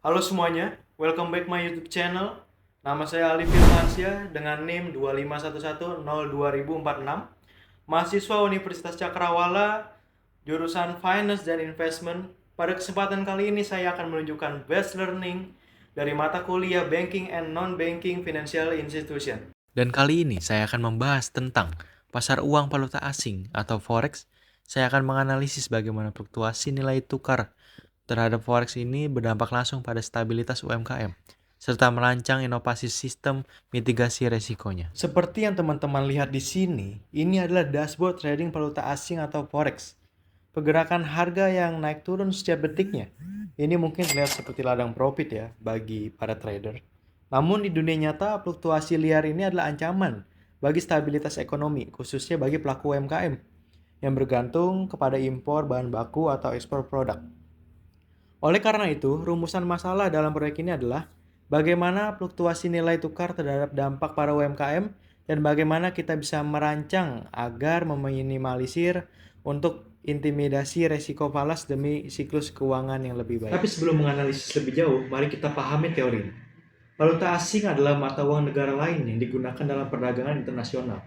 Halo semuanya, welcome back my YouTube channel. Nama saya Ali Firmansyah dengan NIM 251102046. Mahasiswa Universitas Cakrawala, jurusan Finance dan Investment. Pada kesempatan kali ini saya akan menunjukkan best learning dari mata kuliah Banking and Non-Banking Financial Institution. Dan kali ini saya akan membahas tentang pasar uang valuta asing atau forex. Saya akan menganalisis bagaimana fluktuasi nilai tukar terhadap forex ini berdampak langsung pada stabilitas UMKM, serta merancang inovasi sistem mitigasi resikonya. Seperti yang teman-teman lihat di sini, ini adalah dashboard trading valuta asing atau forex. Pergerakan harga yang naik turun setiap detiknya. Ini mungkin terlihat seperti ladang profit ya bagi para trader. Namun di dunia nyata, fluktuasi liar ini adalah ancaman bagi stabilitas ekonomi, khususnya bagi pelaku UMKM yang bergantung kepada impor bahan baku atau ekspor produk. Oleh karena itu, rumusan masalah dalam proyek ini adalah bagaimana fluktuasi nilai tukar terhadap dampak para UMKM dan bagaimana kita bisa merancang agar meminimalisir untuk intimidasi resiko falas demi siklus keuangan yang lebih baik. Tapi sebelum menganalisis lebih jauh, mari kita pahami teori ini. Valuta asing adalah mata uang negara lain yang digunakan dalam perdagangan internasional.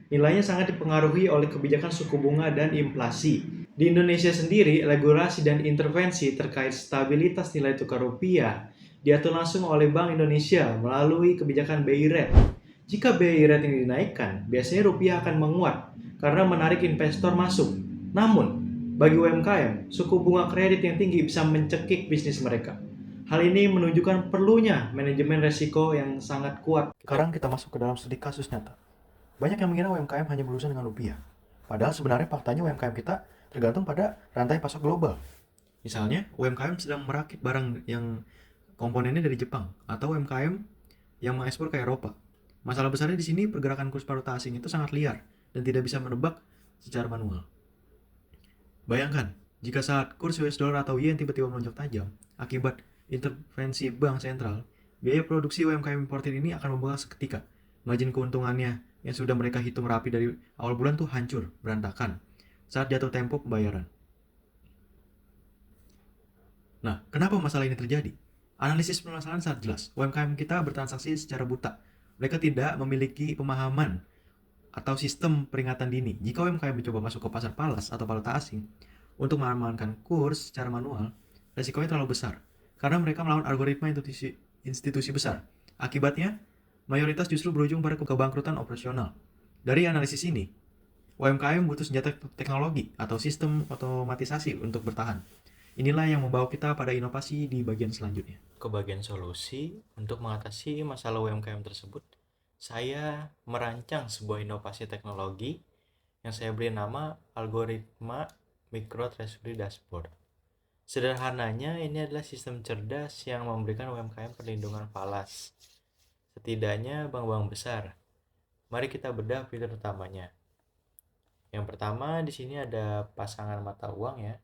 Nilainya sangat dipengaruhi oleh kebijakan suku bunga dan inflasi. Di Indonesia sendiri, regulasi dan intervensi terkait stabilitas nilai tukar rupiah diatur langsung oleh Bank Indonesia melalui kebijakan BI Rate. Jika BI Rate ini dinaikkan, biasanya rupiah akan menguat karena menarik investor masuk. Namun, bagi UMKM, suku bunga kredit yang tinggi bisa mencekik bisnis mereka. Hal ini menunjukkan perlunya manajemen resiko yang sangat kuat. Sekarang kita masuk ke dalam studi kasus nyata. Banyak yang mengira UMKM hanya berurusan dengan rupiah. Padahal sebenarnya faktanya UMKM kita tergantung pada rantai pasok global. Misalnya, UMKM sedang merakit barang yang komponennya dari Jepang atau UMKM yang mengekspor ke Eropa. Masalah besarnya di sini pergerakan kurs valuta asing itu sangat liar dan tidak bisa menebak secara manual. Bayangkan, jika saat kurs US dollar atau yen tiba-tiba melonjak tajam akibat intervensi bank sentral, biaya produksi UMKM importir ini akan membengkak seketika. Margin keuntungannya yang sudah mereka hitung rapi dari awal bulan tuh hancur, berantakan saat jatuh tempo pembayaran. Nah, kenapa masalah ini terjadi? Analisis permasalahan sangat jelas. UMKM kita bertransaksi secara buta. Mereka tidak memiliki pemahaman atau sistem peringatan dini. Jika UMKM mencoba masuk ke pasar falas atau valuta asing untuk mengamankan kurs secara manual, resikonya terlalu besar karena mereka melawan algoritma institusi besar. Akibatnya, mayoritas justru berujung pada kebangkrutan operasional. Dari analisis ini, UMKM butuh senjata teknologi atau sistem otomatisasi untuk bertahan. Inilah yang membawa kita pada inovasi di bagian selanjutnya. Ke bagian solusi untuk mengatasi masalah UMKM tersebut, saya merancang sebuah inovasi teknologi yang saya beri nama algoritma Micro Treasury Dashboard. Sederhananya, ini adalah sistem cerdas yang memberikan UMKM perlindungan falas. Setidaknya bank-bank besar. Mari kita bedah fitur utamanya. Yang pertama, di sini ada pasangan mata uang ya.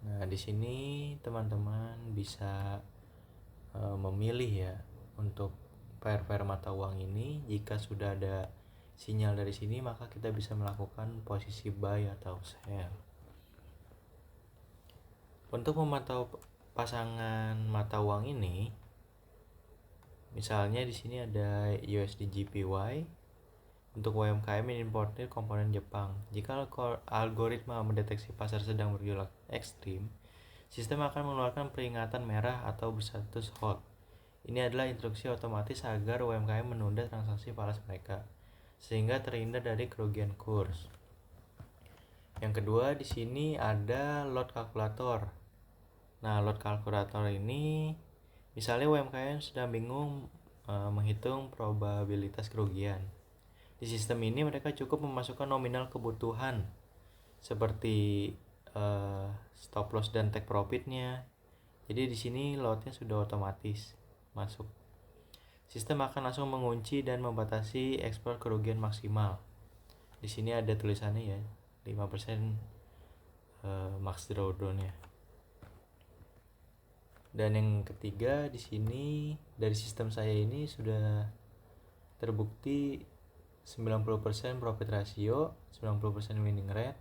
Nah, di sini teman-teman bisa memilih ya untuk pair mata uang ini. Jika sudah ada sinyal dari sini, maka kita bisa melakukan posisi buy atau sell. Untuk memantau pasangan mata uang ini, misalnya di sini ada USD JPY untuk UMKM yang importir komponen Jepang. Jika algoritma mendeteksi pasar sedang bergejolak ekstrim, sistem akan mengeluarkan peringatan merah atau berstatus hold. Ini adalah instruksi otomatis agar UMKM menunda transaksi falas mereka, sehingga terhindar dari kerugian kurs. Yang kedua, di sini ada load kalkulator. Nah, load kalkulator ini misalnya UMKM sedang bingung menghitung probabilitas kerugian. Di sistem ini mereka cukup memasukkan nominal kebutuhan seperti stop loss dan take profitnya. Jadi di sini loadnya sudah otomatis masuk. Sistem akan langsung mengunci dan membatasi ekspor kerugian maksimal. Di sini ada tulisannya ya, 5% max drawdown-nya. Dan yang ketiga, di sini dari sistem saya ini sudah terbukti 90% profit ratio, 90% winning rate,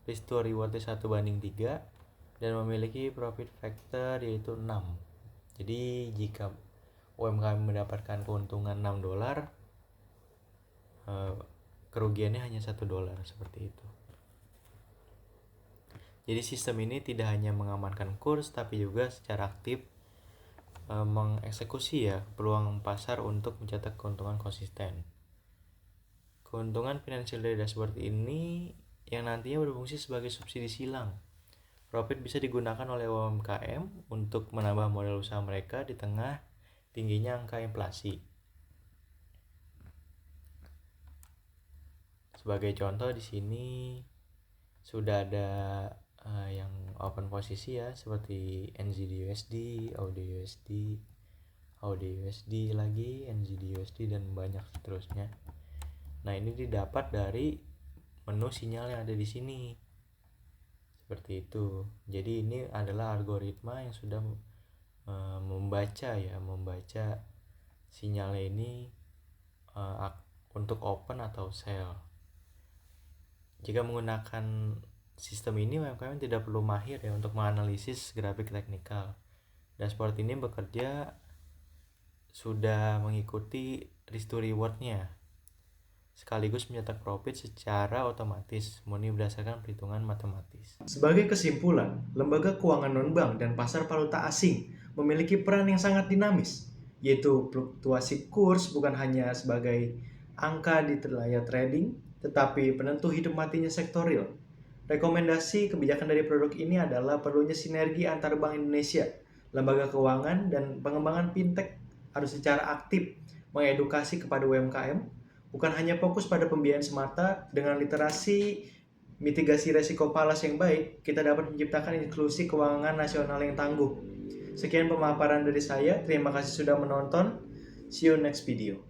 risk to reward 1:3, dan memiliki profit factor yaitu 6. Jadi jika UMKM mendapatkan keuntungan 6 dolar, kerugiannya hanya 1 dolar, seperti itu. Jadi sistem ini tidak hanya mengamankan kurs tapi juga secara aktif mengeksekusi ya peluang pasar untuk mencetak keuntungan konsisten. Keuntungan finansial dari dashboard ini yang nantinya berfungsi sebagai subsidi silang. Profit bisa digunakan oleh UMKM untuk menambah modal usaha mereka di tengah tingginya angka inflasi. Sebagai contoh di sini sudah ada yang open posisi ya, seperti NZD-USD, AUD-USD, AUD-USD lagi, NZD-USD dan banyak seterusnya. Nah, ini didapat dari menu sinyal yang ada di sini. Seperti itu. Jadi ini adalah algoritma yang sudah membaca sinyalnya ini untuk open atau sell. Jika menggunakan sistem ini, UMKM tidak perlu mahir ya untuk menganalisis grafik teknikal. Dashboard ini bekerja sudah mengikuti risk to reward-nya, sekaligus mencetak profit secara otomatis murni berdasarkan perhitungan matematis. Sebagai kesimpulan, lembaga keuangan non-bank dan pasar valuta asing memiliki peran yang sangat dinamis, yaitu fluktuasi kurs bukan hanya sebagai angka di layar trading, tetapi penentu hidup matinya sektor real. Rekomendasi kebijakan dari produk ini adalah perlunya sinergi antar Bank Indonesia, lembaga keuangan, dan pengembangan fintech harus secara aktif mengedukasi kepada UMKM, bukan hanya fokus pada pembiayaan semata. Dengan literasi mitigasi resiko falas yang baik, kita dapat menciptakan inklusi keuangan nasional yang tangguh. Sekian pemaparan dari saya, terima kasih sudah menonton. See you next video.